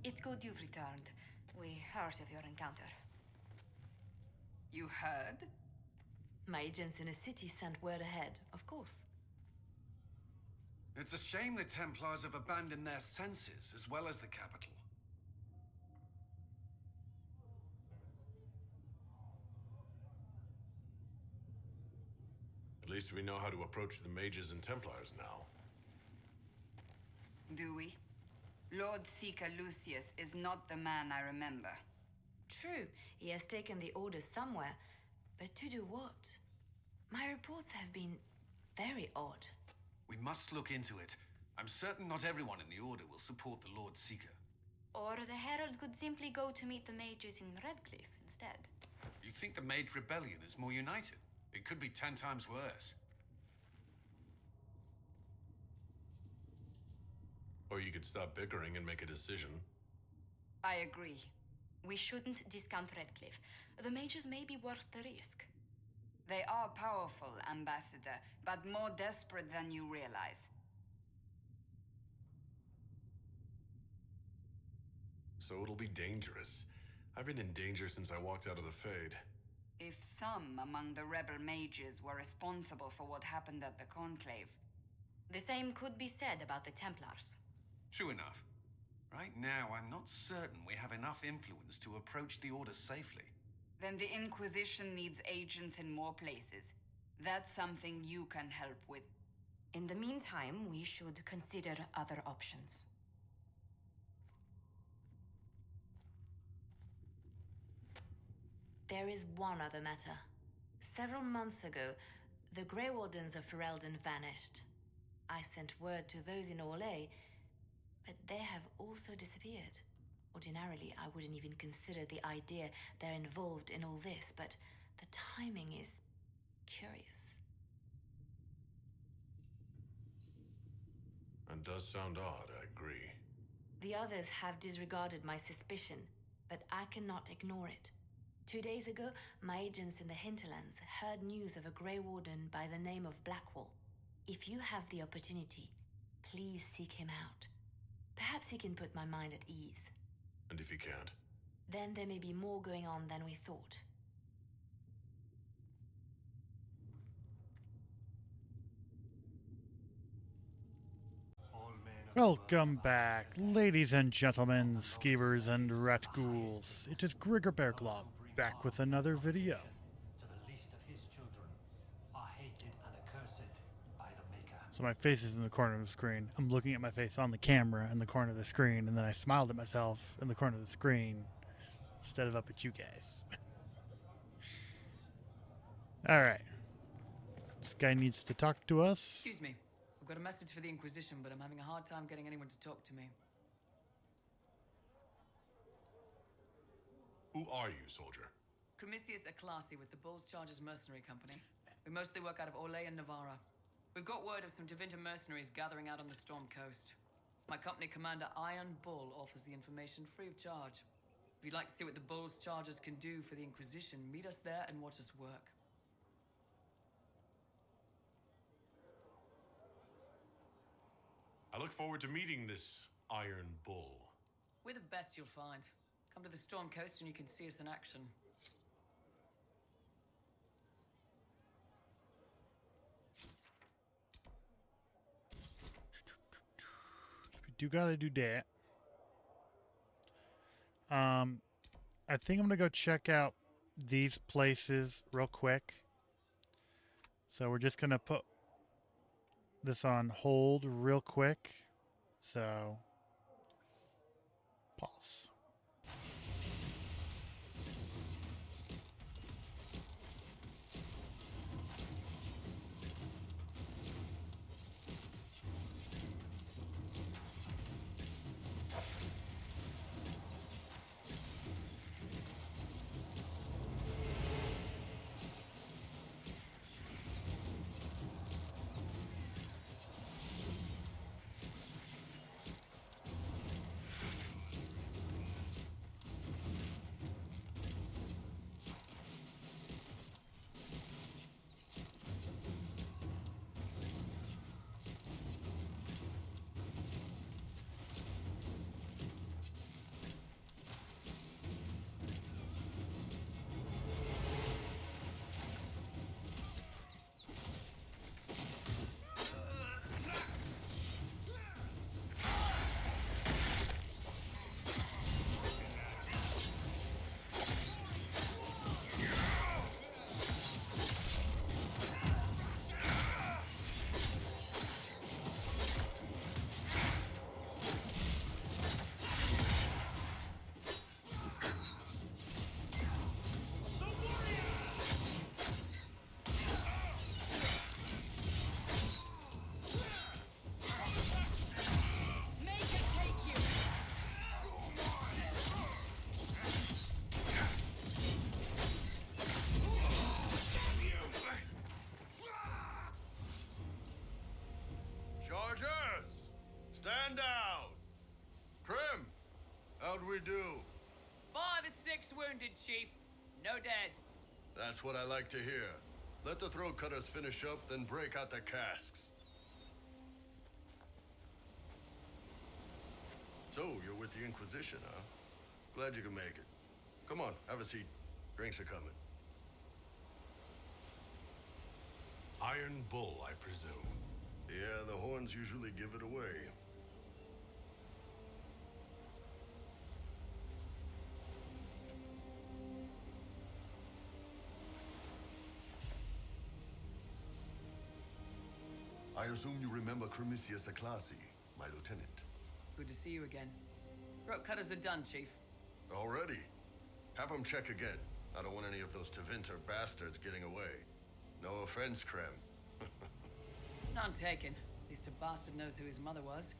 It's good you've returned. We heard of your encounter. You heard? My agents in the city sent word ahead, of course. It's a shame the Templars have abandoned their senses, as well as the capital. At least we know how to approach the mages and Templars now. Do we? Lord Seeker Lucius is not the man I remember. True, he has taken the orders somewhere, but to do what? My reports have been very odd. We must look into it. I'm certain not everyone in the Order will support the Lord Seeker. Or the Herald could simply go to meet the mages in Redcliffe instead. You think the Mage Rebellion is more united? It could be 10 times worse. Or you could stop bickering and make a decision. I agree. We shouldn't discount Redcliffe. The mages may be worth the risk. They are powerful, Ambassador, but more desperate than you realize. So it'll be dangerous. I've been in danger since I walked out of the Fade. If some among the rebel mages were responsible for what happened at the Conclave... The same could be said about the Templars. True enough. Right now, I'm not certain we have enough influence to approach the Order safely. Then the Inquisition needs agents in more places. That's something you can help with. In the meantime, we should consider other options. There is one other matter. Several months ago, the Grey Wardens of Ferelden vanished. I sent word to those in Orlais, but they have also disappeared. Ordinarily, I wouldn't even consider the idea they're involved in all this, but the timing is curious. That does sound odd, I agree. The others have disregarded my suspicion, but I cannot ignore it. 2 days ago, my agents in the hinterlands heard news of a Grey Warden by the name of Blackwall. If you have the opportunity, please seek him out. Perhaps he can put my mind at ease. And if you can't? Then there may be more going on than we thought. Welcome back, ladies and gentlemen, skeevers and rat ghouls. It is Grigor Bearclaw, back with another video. So my face is in the corner of the screen. I'm looking at my face on the camera in the corner of the screen, and then I smiled at myself in the corner of the screen instead of up at you guys. Alright. This guy needs to talk to us. Excuse me. I've got a message for the Inquisition, but I'm having a hard time getting anyone to talk to me. Who are you, soldier? Cremisius Aclasi with the Bulls Chargers Mercenary Company. We mostly work out of Orlais and Navarra. We've got word of some Tevinter mercenaries gathering out on the Storm Coast. My company commander, Iron Bull, offers the information free of charge. If you'd like to see what the Bulls Chargers can do for the Inquisition, meet us there and watch us work. I look forward to meeting this Iron Bull. We're the best you'll find. Come to the Storm Coast and you can see us in action. We do gotta do that. I think I'm gonna go check out these places real quick. So we're just gonna put this on hold real quick. So pause. Chief. No dead. That's what I like to hear. Let the throat cutters finish up, then break out the casks. So, you're with the Inquisition, huh? Glad you can make it. Come on, have a seat. Drinks are coming. Iron Bull, I presume. Yeah, the horns usually give it away. I assume you remember Cremisius Aclassi, my lieutenant. Good to see you again. Throat cutters are done, Chief. Already? Have them check again. I don't want any of those Tevinter bastards getting away. No offense, Krem. None taken. At least a bastard knows who his mother was.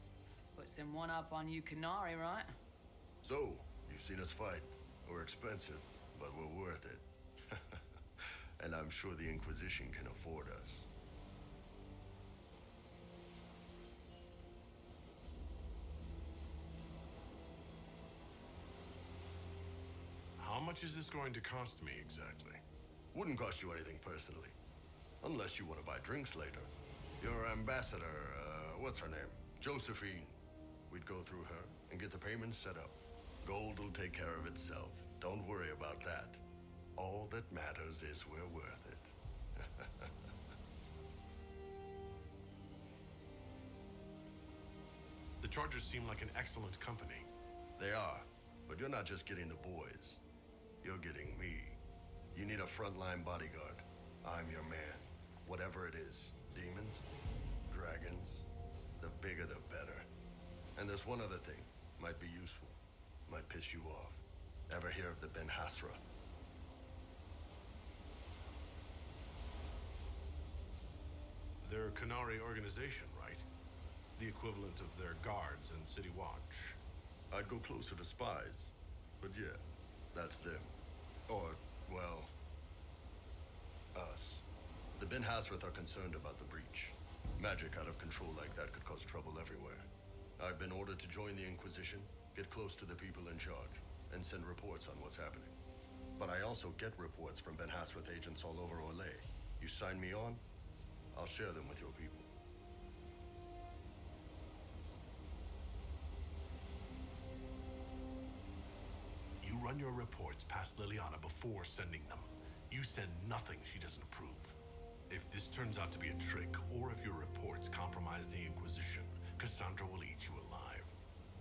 Puts him one up on you Canary, right? So, you've seen us fight. We're expensive, but we're worth it. And I'm sure the Inquisition can afford us. How much is this going to cost me exactly? Wouldn't cost you anything personally. Unless you want to buy drinks later. Your ambassador, what's her name? Josephine. We'd go through her and get the payments set up. Gold will take care of itself. Don't worry about that. All that matters is we're worth it. The Chargers seem like an excellent company. They are, but you're not just getting the boys. You're getting me. You need a frontline bodyguard. I'm your man. Whatever it is. Demons? Dragons? The bigger the better. And there's one other thing. Might be useful. Might piss you off. Ever hear of the Ben Hasra? They're a Canary organization, right? The equivalent of their guards and City Watch. I'd go closer to spies. But yeah, that's them. Or, well, us. The Ben Hasrath are concerned about the breach. Magic out of control like that could cause trouble everywhere. I've been ordered to join the Inquisition, get close to the people in charge, and send reports on what's happening. But I also get reports from Ben Hasrath agents all over Orlais. You sign me on, I'll share them with your people. You run your reports past Liliana before sending them. You send nothing she doesn't approve. If this turns out to be a trick, or if your reports compromise the Inquisition, Cassandra will eat you alive.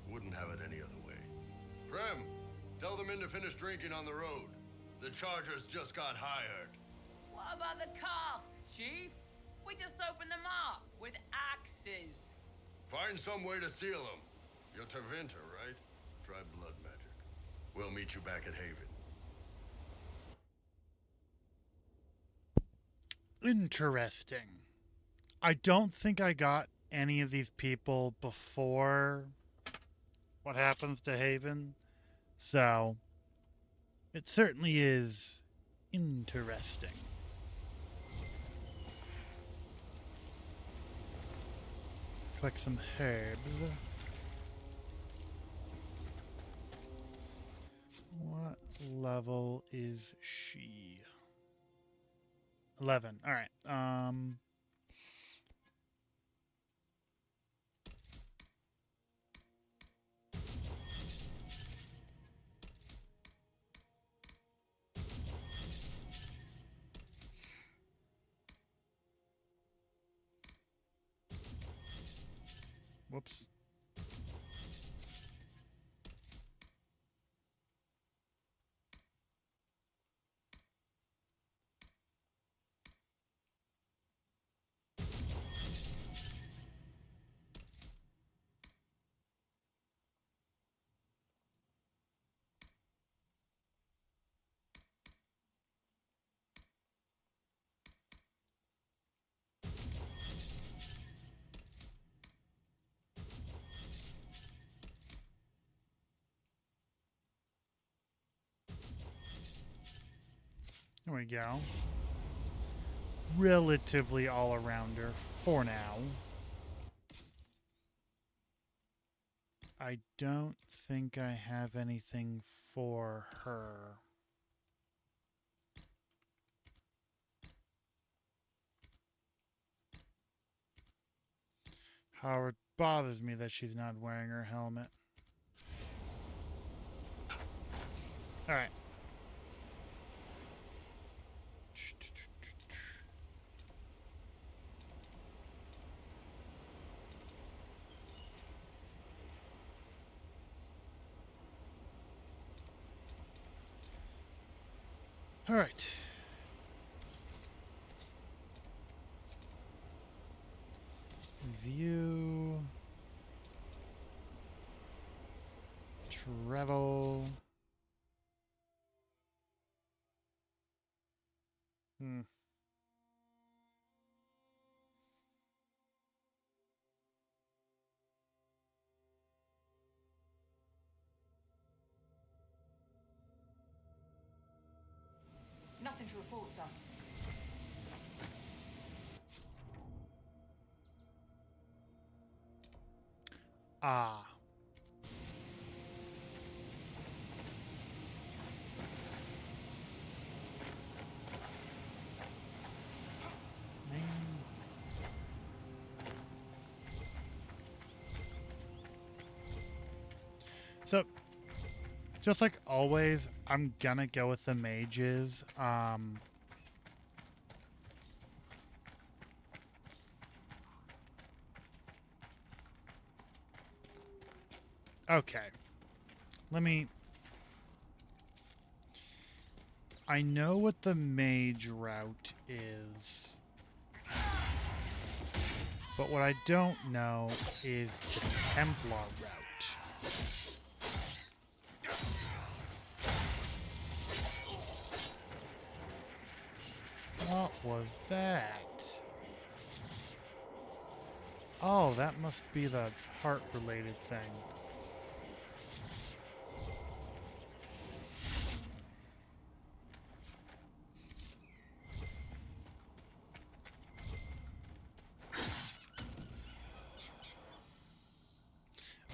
Wouldn't have it any other way. Prem, tell the men to finish drinking on the road. The Chargers just got hired. What about the casks, Chief? We just opened them up with axes. Find some way to seal them. You're Tevinter, right? Try blood magic. We'll meet you back at Haven. Interesting. I don't think I got any of these people before what happens to Haven. So, it certainly is interesting. Collect some herbs. What level is she? 11. All right. Whoops. There we go. Relatively all-arounder for now. I don't think I have anything for her. However, it bothers me that she's not wearing her helmet. Alright. Alright. View. Travel. Nothing to report, sir. Ah. So, just like always, I'm gonna go with the mages. Okay. Let me... I know what the mage route is. But what I don't know is the Templar route. What was that? Oh, that must be the heart-related thing.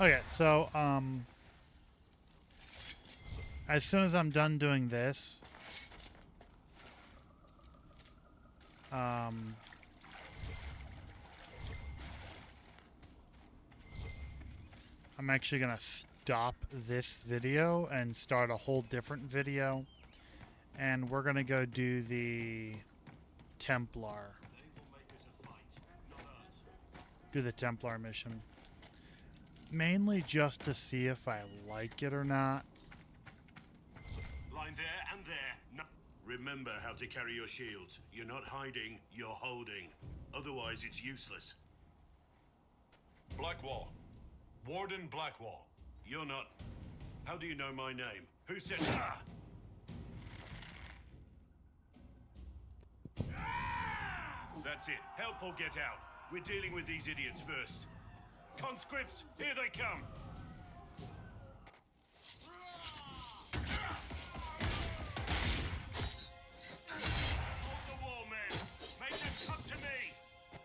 Okay, so, as soon as I'm done doing this, I'm actually gonna stop this video and start a whole different video, and we're gonna go do the Templar. Do the Templar mission. Mainly just to see if I like it or not. Line there and there. No. Remember how to carry your shields. You're not hiding, you're holding. Otherwise, it's useless. Blackwall. Warden Blackwall. You're not... How do you know my name? Who said... Ah! That's it. Help or get out. We're dealing with these idiots first. Conscripts, here they come! Hold the wall, men! Make them come to me!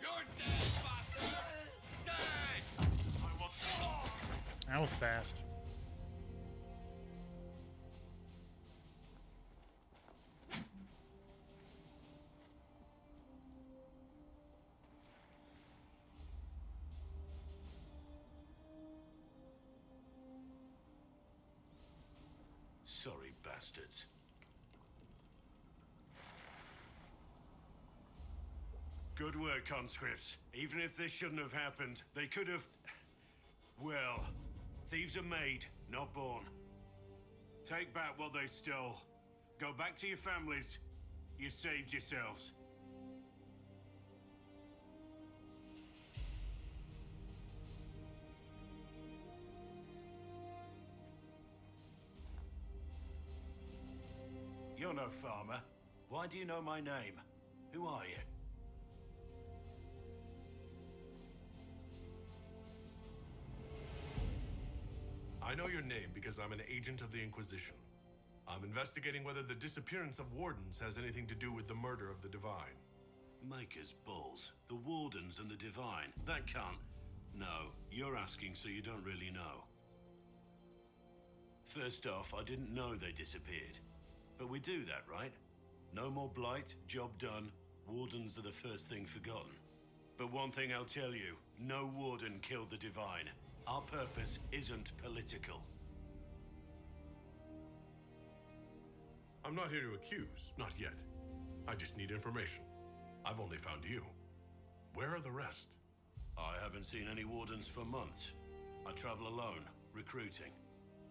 You're dead, bastard! Dead! I will... That was fast. Sorry, bastards. Good work, conscripts. Even if this shouldn't have happened, they could have... Well, thieves are made, not born. Take back what they stole. Go back to your families. You saved yourselves. You're no farmer. Why do you know my name? Who are you? I know your name because I'm an agent of the Inquisition. I'm investigating whether the disappearance of Wardens has anything to do with the murder of the Divine. Maker's balls. The Wardens and the Divine. That can't... No, you're asking so you don't really know. First off, I didn't know they disappeared. But we do that, right? No more blight, job done. Wardens are the first thing forgotten. But one thing I'll tell you, no warden killed the Divine. Our purpose isn't political. I'm not here to accuse, not yet. I just need information. I've only found you. Where are the rest? I haven't seen any wardens for months. I travel alone, recruiting.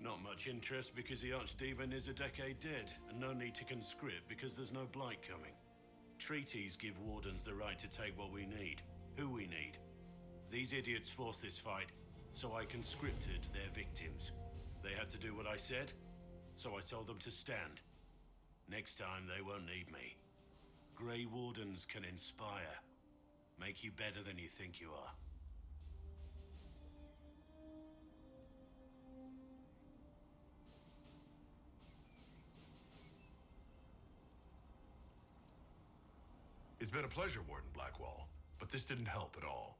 Not much interest because the Archdemon is a decade dead, and no need to conscript because there's no blight coming. Treaties give wardens the right to take what we need, who we need. These idiots forced this fight, so I conscripted their victims. They had to do what I said, so I told them to stand. Next time they won't need me. Grey Wardens can inspire. Make you better than you think you are. It's been a pleasure, Warden Blackwall, but this didn't help at all.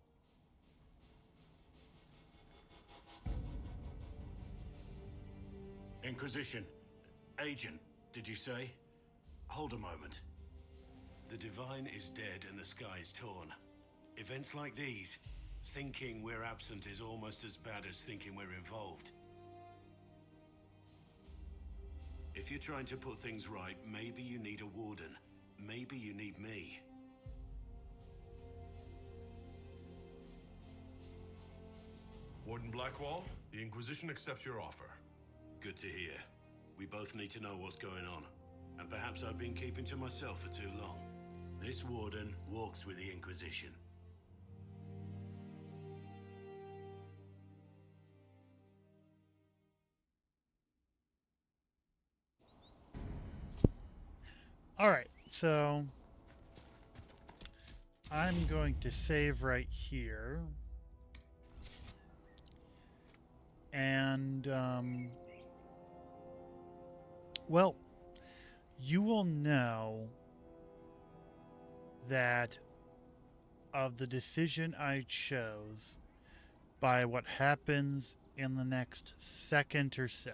Inquisition. Agent, did you say? Hold a moment. The Divine is dead and the sky is torn. Events like these, thinking we're absent is almost as bad as thinking we're involved. If you're trying to put things right, maybe you need a warden. Maybe you need me. Warden Blackwall, the Inquisition accepts your offer. Good to hear. We both need to know what's going on. And perhaps I've been keeping to myself for too long. This warden walks with the Inquisition. Alright, so I'm going to save right here. And, well, you will know that of the decision I chose by what happens in the next second or so.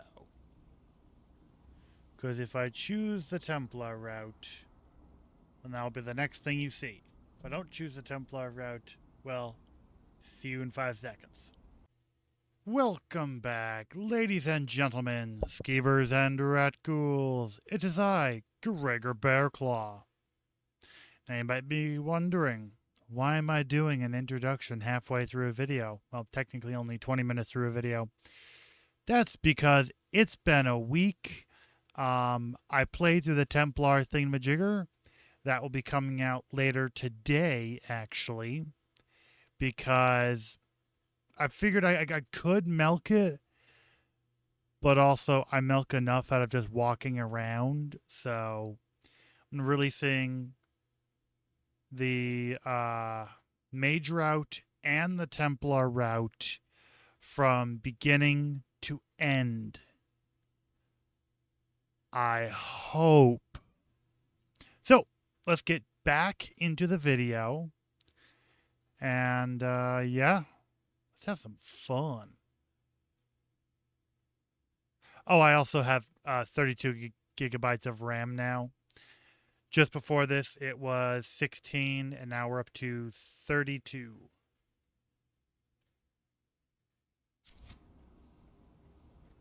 Because if I choose the Templar route, then that'll be the next thing you see. If I don't choose the Templar route, well, see you in 5 seconds. Welcome back, ladies and gentlemen, skeevers and rat ghouls. It is I, Gregor Bearclaw. Now you might be wondering, why am I doing an introduction halfway through a video? Well, technically only 20 minutes through a video. That's because it's been a week. I played through the Templar thingamajigger. That will be coming out later today, actually, because I figured I could milk it, but also I milk enough out of just walking around. So I'm releasing the Mage route and the Templar route from beginning to end. I hope. So let's get back into the video. And yeah. Let's have some fun. Oh, I also have 32 gigabytes of RAM now. Just before this, it was 16, and now we're up to 32.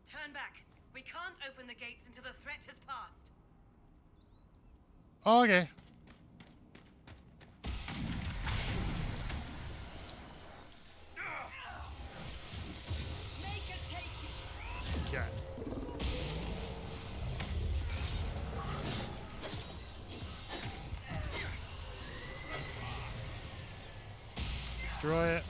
Turn back. We can't open the gates until the threat has passed. Okay. Okay. Destroy it.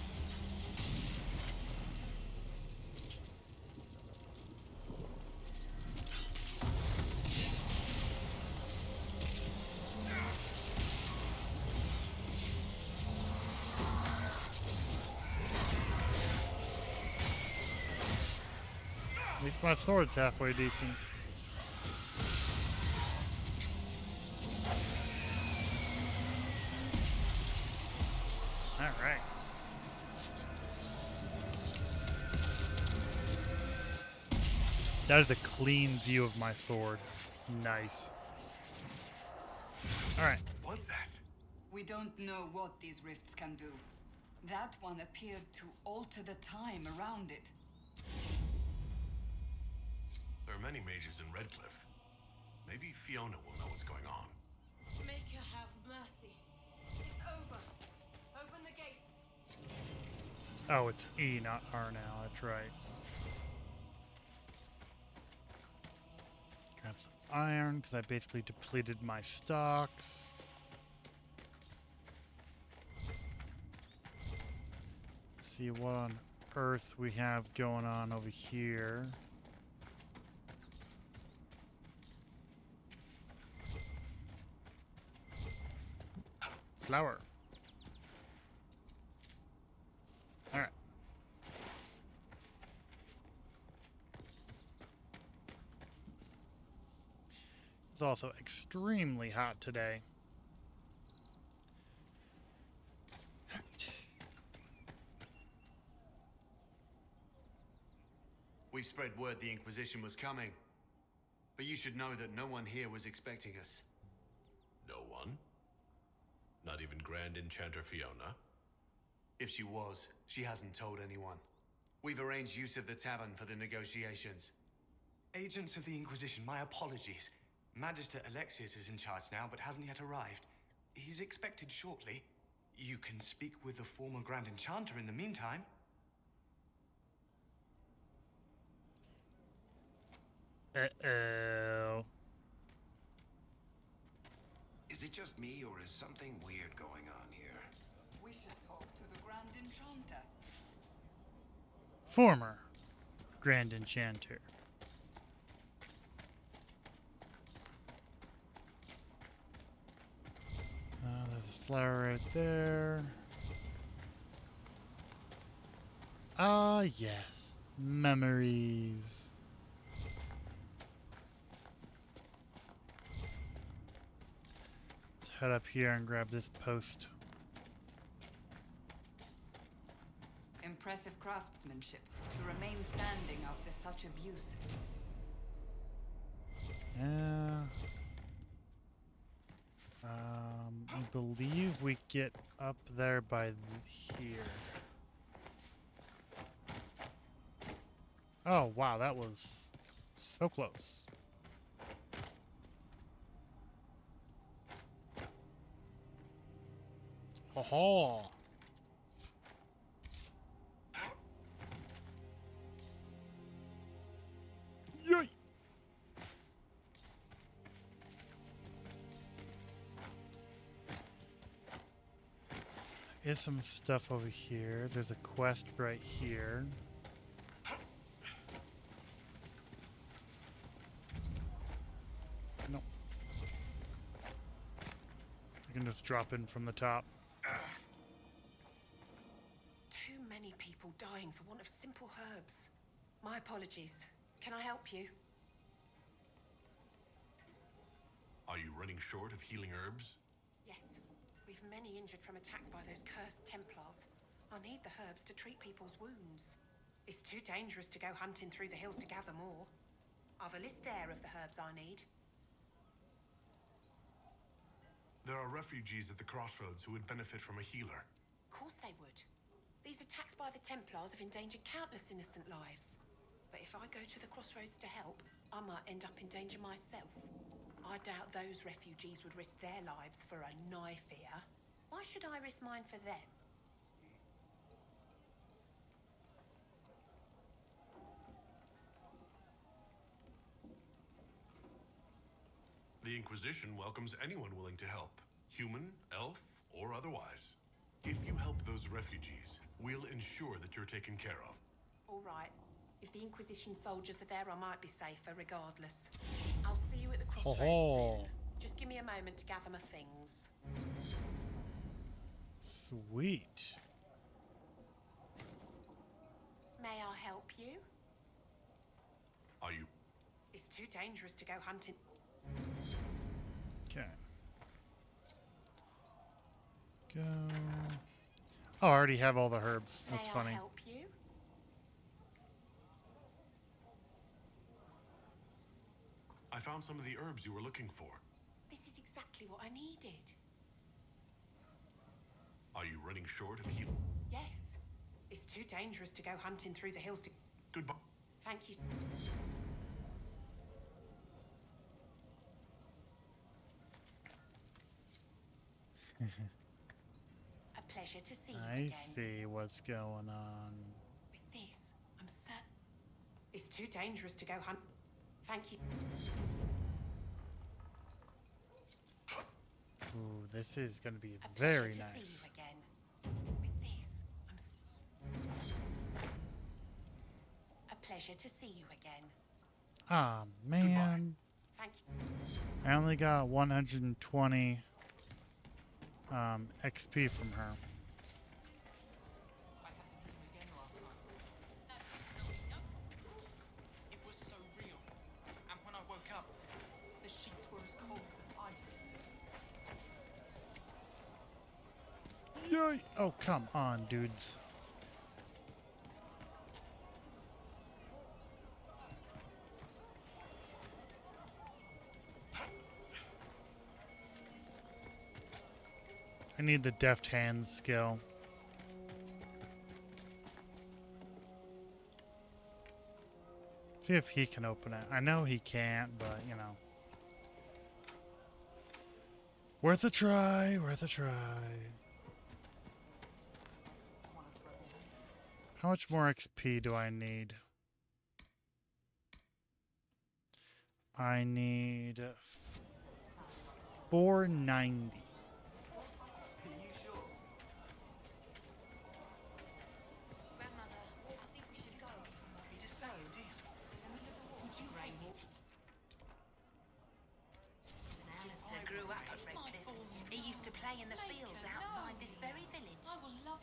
At least my sword's halfway decent. Alright. That is a clean view of my sword. Nice. Alright. What's that? We don't know what these rifts can do. That one appeared to alter the time around it. There are many mages in Redcliffe. Maybe Fiona will know what's going on. Maker have mercy. It's over. Open the gates. Oh, it's E, not R now. That's right. Grab some iron, because I basically depleted my stocks. See what on earth we have going on over here. Flower. Alright. It's also extremely hot today. We spread word the Inquisition was coming. But you should know that no one here was expecting us. No one? Not even Grand Enchanter Fiona? If she was, she hasn't told anyone. We've arranged use of the tavern for the negotiations. Agents of the Inquisition, my apologies. Magister Alexius is in charge now, but hasn't yet arrived. He's expected shortly. You can speak with the former Grand Enchanter in the meantime. Uh-oh. Is it just me, or is something weird going on here? We should talk to the Grand Enchanter. Former Grand Enchanter. There's a flower right there. Ah, yes. Memories. Let's head up here and grab this post. Impressive craftsmanship to remain standing after such abuse. Yeah. I believe we get up there by here. Oh, wow, that was so close. Ho-ho! Yay! There is some stuff over here. There's a quest right here. No. I can just drop in from the top. Too many people dying for want of simple herbs. My apologies. Can I help you? Are you running short of healing herbs? Yes. We've many injured from attacks by those cursed Templars. I need the herbs to treat people's wounds. It's too dangerous to go hunting through the hills to gather more. I've a list there of the herbs I need. There are refugees at the crossroads who would benefit from a healer. Of course they would. These attacks by the Templars have endangered countless innocent lives. But if I go to the crossroads to help, I might end up in danger myself. I doubt those refugees would risk their lives for a knife here. Why should I risk mine for them? The Inquisition welcomes anyone willing to help, human, elf, or otherwise. If you help those refugees, we'll ensure that you're taken care of. All right. If the Inquisition soldiers are there, I might be safer regardless. I'll see you at the crossroads soon. Just give me a moment to gather my things. Sweet. May I help you? Are you... It's too dangerous to go hunting. Okay. Go. Oh, I already have all the herbs. That's May funny. I help you? I found some of the herbs you were looking for. This is exactly what I needed. Are you running short of you? Yes. It's too dangerous to go hunting through the hills to... Goodbye. Thank you. A pleasure to see you I again. see what's going on. With this, I'm certain... It's too dangerous to go hunt... Thank you. Ooh, this is going to be A very pleasure to nice. see you again. With this, a pleasure to see you again. Ah, man. Thank you. I only got 120 XP from her. I had the dream again last night. No. It was so real. And when I woke up, the sheets were as cold as ice. Yay! Oh, come on, dudes. I need the deft hands skill. See if he can open it. I know he can't, but you know. Worth a try, worth a try. How much more XP do I need? I need 490. Grandmother, I think we should go. You just say, dear. In the middle of the war. Would you rate me? Alistair grew up at Redcliffe. He used to play in the fields outside this very village.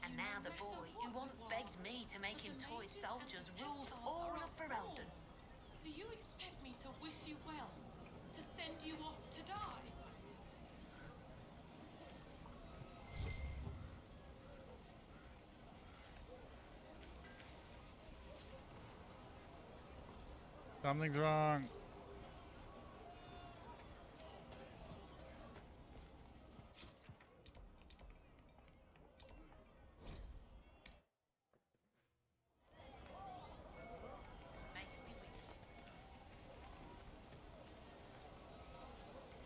And now the boy, who once begged me to make him toy soldiers, rules all of Ferelden. Do you expect me to wish you well? To send you off to die? Something's wrong.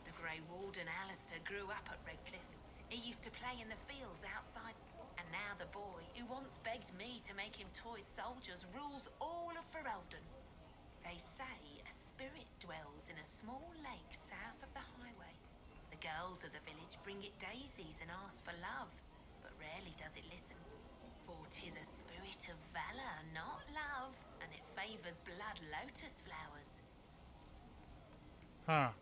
The Grey Warden Alistair grew up at Redcliffe. He used to play in the fields outside. And now the boy, who once begged me to make him toy soldiers, rules all of Ferelden. They say a spirit dwells in a small lake south of the highway. The girls of the village bring it daisies and ask for love, but rarely does it listen. For 'tis a spirit of valor, not love, and it favors blood lotus flowers. Huh.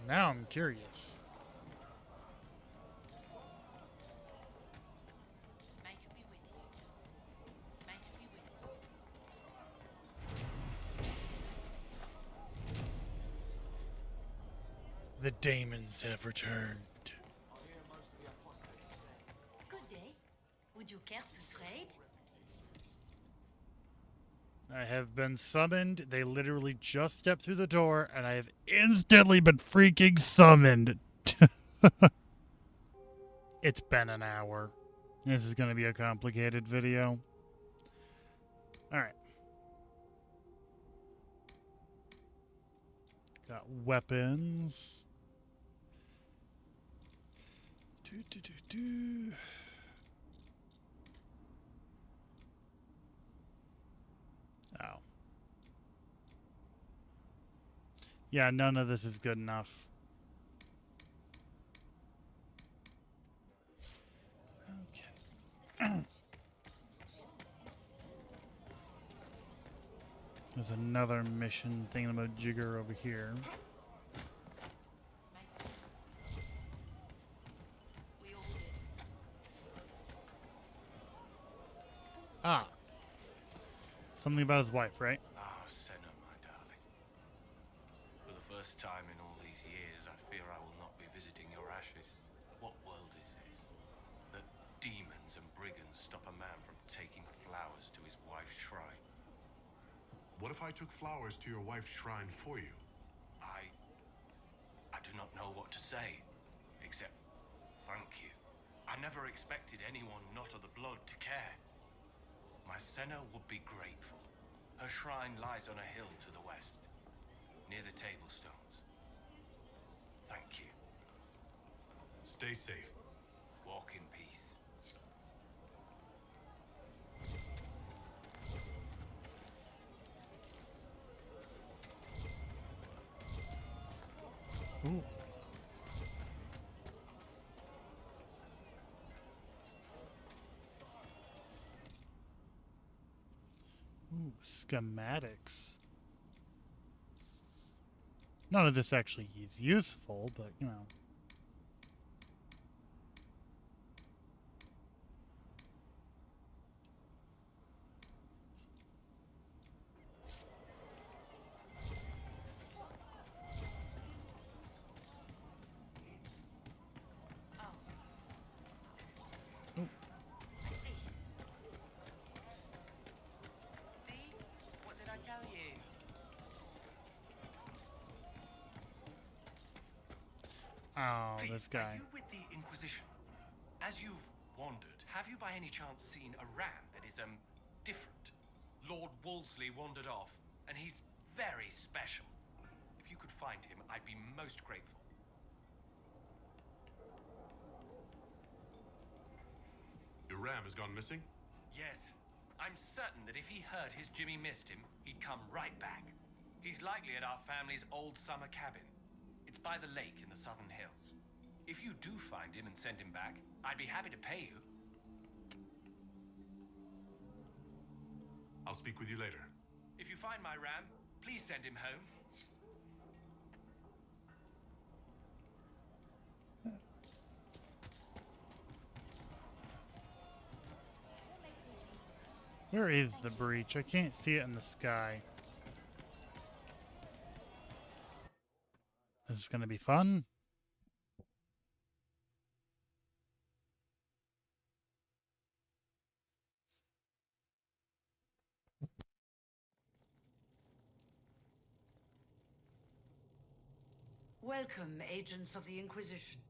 Now I'm curious. May it be with you. May it be with you. The Daemons have returned. Good day. Would you care to trade? I have been summoned. They literally just stepped through the door, and I have instantly been freaking summoned. It's been an hour. This is going to be a complicated video. Alright. Got weapons. Oh. Yeah, none of this is good enough. Okay. There's another mission thingamajigger over here. Ah. Something about his wife, right? Ah, Senna, my darling. For the first time in all these years, I fear I will not be visiting your ashes. What world is this? That demons and brigands stop a man from taking flowers to his wife's shrine. What if I took flowers to your wife's shrine for you? I do not know what to say, except I never expected anyone not of the blood to care. My Senna would be grateful. Her shrine lies on a hill to the west, near the tablstones. Thank you. Stay safe. Walk in peace. Ooh. Ooh, schematics. None of this actually is useful, but you know. What did I tell you? Oh, Please, this guy. Are you with the Inquisition? As you've wandered, have you by any chance seen a ram that is, different? Lord Wolseley wandered off, and he's very special. If you could find him, I'd be most grateful. Your ram has gone missing? Yes. I'm certain that if he heard his Jimmy missed him, he'd come right back. He's likely at our family's old summer cabin. It's by the lake in the southern hills. If you do find him and send him back, I'd be happy to pay you. I'll speak with you later. If you find my ram, please send him home. Where is the breach? I can't see it in the sky. This is going to be fun. Welcome, agents of the Inquisition.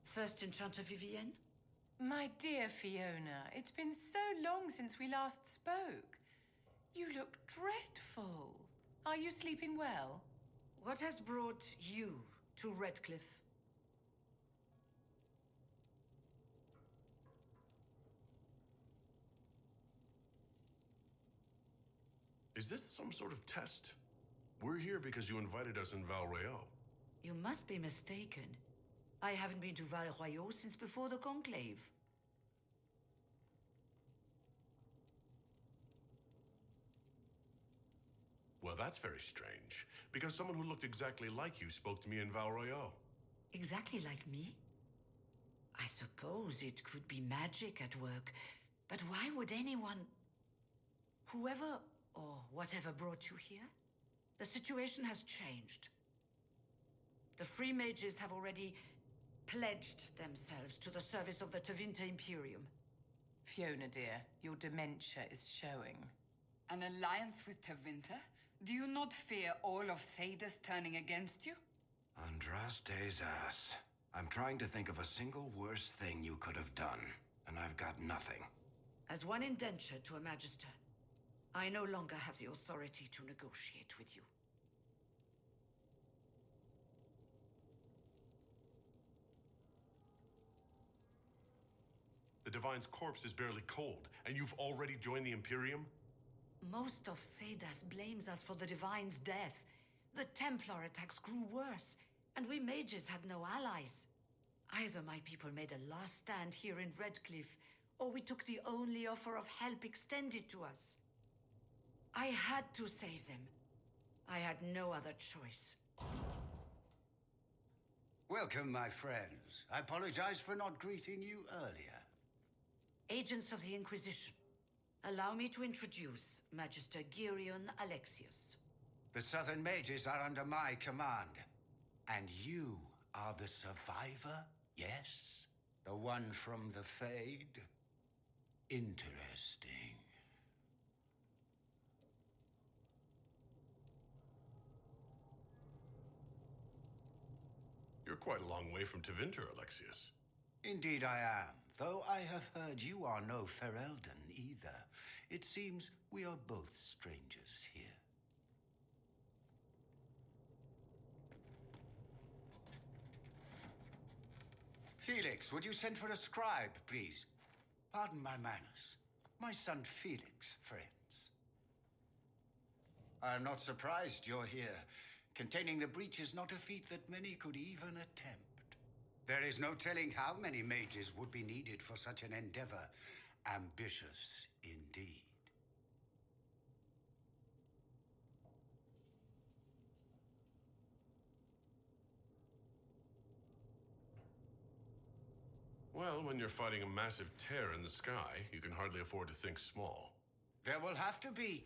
First Enchanter Vivienne? My dear Fiona, it's been so long since we last spoke. You look dreadful. Are you sleeping well? What has brought you to Redcliffe? Is this some sort of test? We're here because you invited us in Val Royeaux. You must be mistaken. I haven't been to Val Royeaux since before the Conclave. Well, that's very strange, because someone who looked exactly like you spoke to me in Val Royeaux. Exactly like me? I suppose it could be magic at work, but why would anyone... Whoever or whatever brought you here? The situation has changed. The Free Mages have already pledged themselves to the service of the Tevinter Imperium. Fiona, dear, your dementia is showing. An alliance with Tevinter? Do you not fear all of Thedas turning against you? Andraste's ass. I'm trying to think of a single worse thing you could have done, and I've got nothing. As one indenture to a Magister, I no longer have the authority to negotiate with you. The Divine's corpse is barely cold, and you've already joined the Imperium? Most of Thedas blames us for the Divine's death. The Templar attacks grew worse, and we mages had no allies. Either my people made a last stand here in Redcliffe, or we took the only offer of help extended to us. I had to save them. I had no other choice. Welcome, my friends. I apologize for not greeting you earlier. Agents of the Inquisition, allow me to introduce Magister Girion Alexius. The Southern Mages are under my command. And you are the survivor, yes? The one from the Fade? Interesting. You're quite a long way from Tevinter, Alexius. Indeed I am, though I have heard you are no Ferelden either. It seems we are both strangers here. Felix, would you send for a scribe, please? Pardon my manners. My son Felix, friends. I'm not surprised you're here. Containing the breach is not a feat that many could even attempt. There is no telling how many mages would be needed for such an endeavor. Ambitious indeed. Well, when you're fighting a massive tear in the sky, you can hardly afford to think small. There will have to be.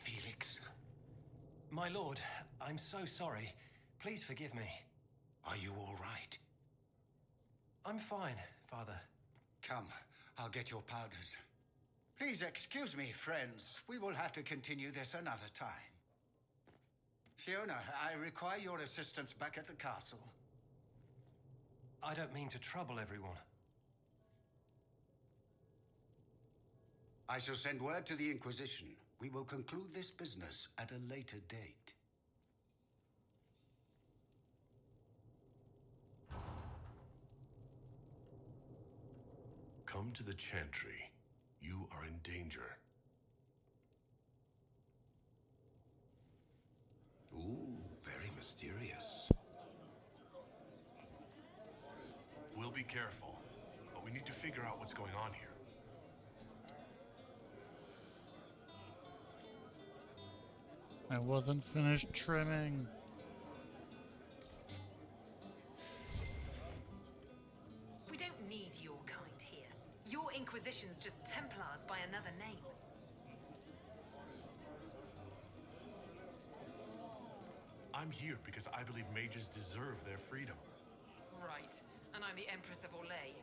Felix. My lord, I'm so sorry. Please forgive me. Are you all right? I'm fine, Father. Come, I'll get your powders. Please excuse me, friends. We will have to continue this another time. Fiona, I require your assistance back at the castle. I don't mean to trouble everyone. I shall send word to the Inquisition. We will conclude this business at a later date. Come to the Chantry. You are in danger. Ooh, very mysterious. We'll be careful, but we need to figure out what's going on here. I wasn't finished trimming. We don't need your kind here. Your Inquisition's just Templars by another name. I'm here because I believe mages deserve their freedom. Right. And I'm the Empress of Orlais.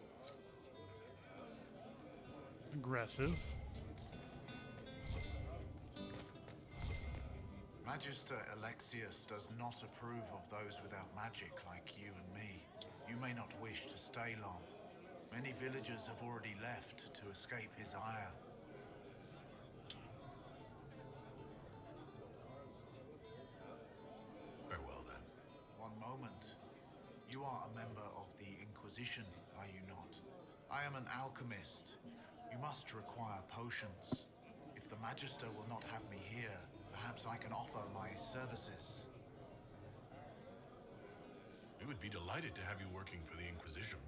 Aggressive. Magister Alexius does not approve of those without magic like you and me. You may not wish to stay long. Many villagers have already left to escape his ire. Very well, then. One moment. You are a member of the Inquisition, are you not? I am an alchemist. You must require potions. If the Magister will not have me here, perhaps I can offer my services. We would be delighted to have you working for the Inquisition.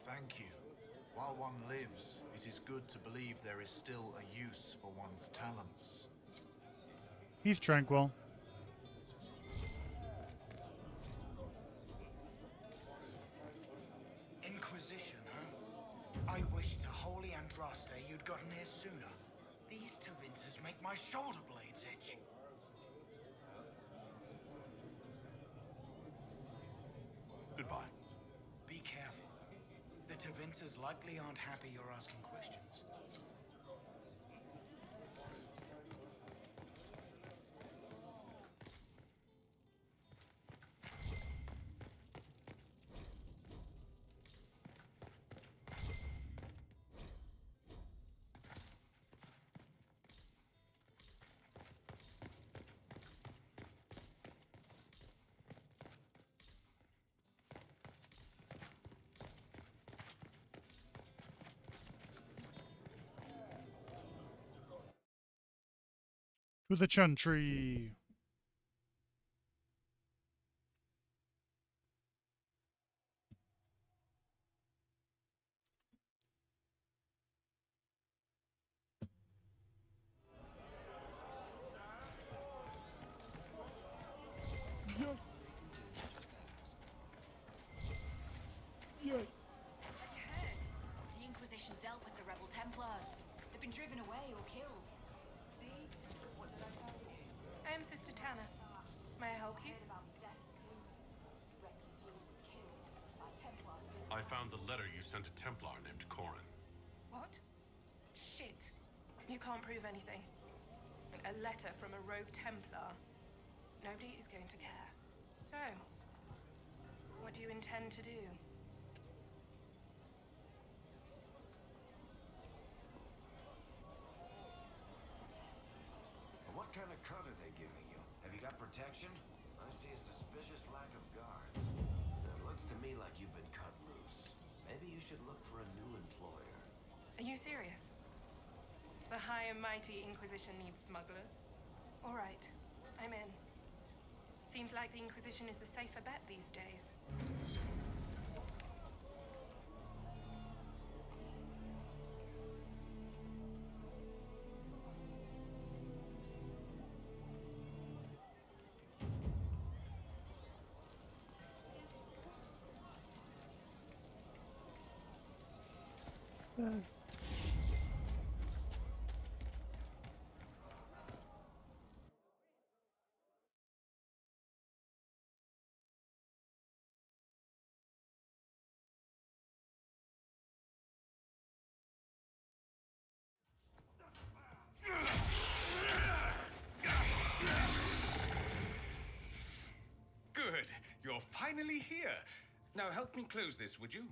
Thank you. While one lives, it is good to believe there is still a use for one's talents. He's tranquil. Inquisition, huh? I wish to Holy Andraste you'd gotten here sooner. These Tevinters make my shoulder blades itch. Goodbye. Be careful. The Tevinters likely aren't happy you're asking questions. To the Chantry. Have you heard? The Inquisition dealt with the rebel Templars. They've been driven away or killed. See? What did I tell you? I am Sister Tanner. May I help you? I found the letter you sent a Templar named Corin. What? Shit. You can't prove anything. A letter from a rogue Templar. Nobody is going to care. So, what do you intend to do? What kind of cut are they giving you? Have you got protection? I see a suspicious lack of guards. It looks to me like you've been cut loose. Maybe you should look for a new employer. Are you serious? The high and mighty Inquisition needs smugglers? All right, I'm in. Seems like the Inquisition is the safer bet these days. Good. You're finally here. Now help me close this, would you?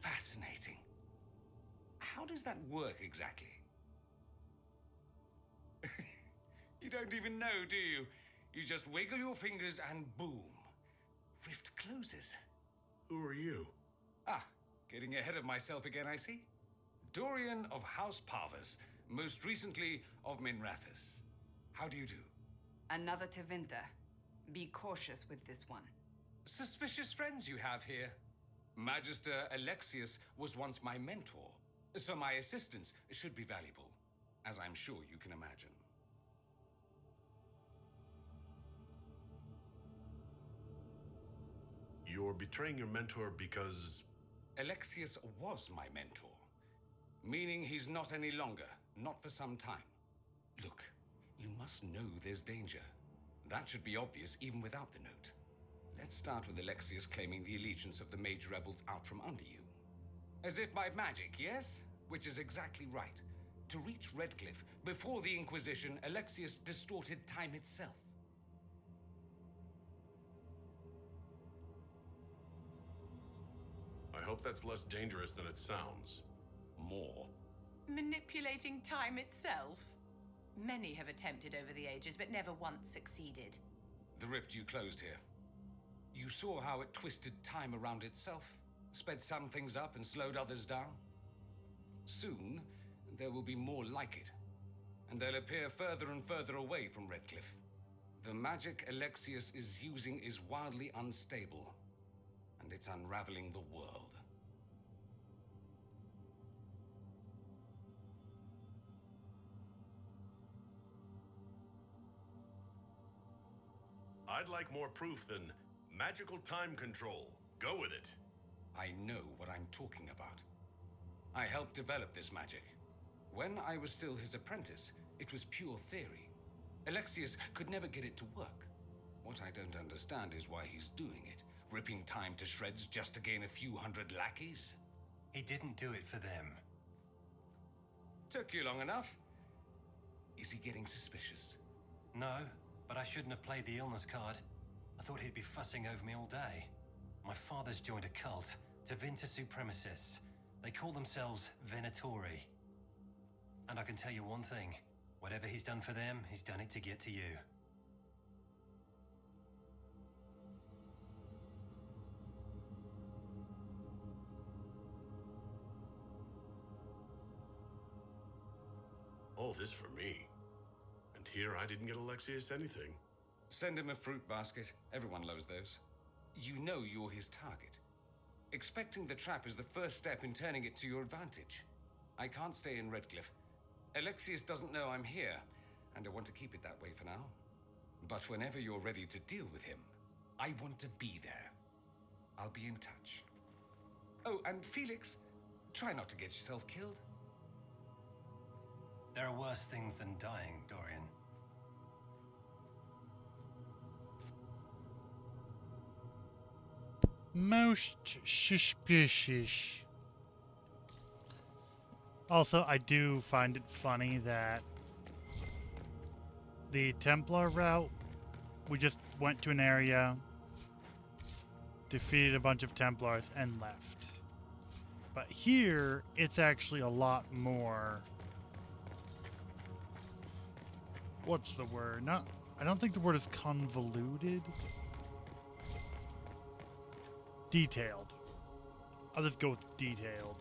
Fascinating. How does that work exactly? You don't even know, do you? You just wiggle your fingers and boom. Rift closes. Who are you? Ah, getting ahead of myself again, I see. Dorian of House Parvus, most recently of Minrathous. How do you do? Another Tevinter. Be cautious with this one. Suspicious friends you have here. Magister Alexius was once my mentor, so my assistance should be valuable, as I'm sure you can imagine. You're betraying your mentor because... Alexius was my mentor, meaning he's not any longer, not for some time. Look, you must know there's danger. That should be obvious even without the note. Let's start with Alexius claiming the allegiance of the mage rebels out from under you. As if by magic, yes? Which is exactly right. To reach Redcliffe, before the Inquisition, Alexius distorted time itself. I hope that's less dangerous than it sounds. More. Manipulating time itself? Many have attempted over the ages, but never once succeeded. The rift you closed here. You saw how it twisted time around itself, sped some things up and slowed others down. Soon, there will be more like it, and they'll appear further and further away from Redcliffe. The magic Alexius is using is wildly unstable, and it's unraveling the world. I'd like more proof than magical time control. Go with it. I know what I'm talking about. I helped develop this magic. When I was still his apprentice, it was pure theory. Alexius could never get it to work. What I don't understand is why he's doing it, ripping time to shreds just to gain a few hundred lackeys. He didn't do it for them. Took you long enough. Is he getting suspicious? No, but I shouldn't have played the illness card. I thought he'd be fussing over me all day. My father's joined a cult, Tevinter Supremacists. They call themselves Venatori. And I can tell you one thing. Whatever he's done for them, he's done it to get to you. this for me. And here I didn't get Alexius anything. Send him a fruit basket. Everyone loves those. You know you're his target. Expecting the trap is the first step in turning it to your advantage. I can't stay in Redcliffe. Alexius doesn't know I'm here, and I want to keep it that way for now. But whenever you're ready to deal with him, I want to be there. I'll be in touch. Oh, and Felix, try not to get yourself killed. There are worse things than dying, Dorian. Most suspicious. Also, I do find it funny that the Templar route, we just went to an area, defeated a bunch of Templars, and left. But here, it's actually a lot more... What's the word? I don't think the word is convoluted. Detailed. I'll just go with detailed.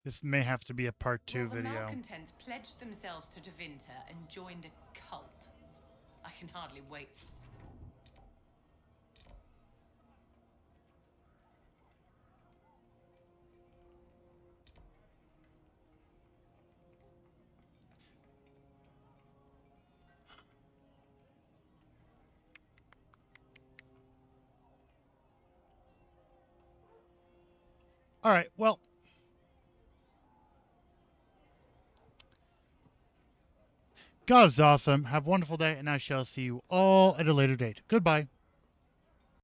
This may have to be a part 2 The video. malcontents pledged themselves to Devinter and joined a cult. I can hardly wait. All right, well. God is awesome. Have a wonderful day, and I shall see you all at a later date. Goodbye.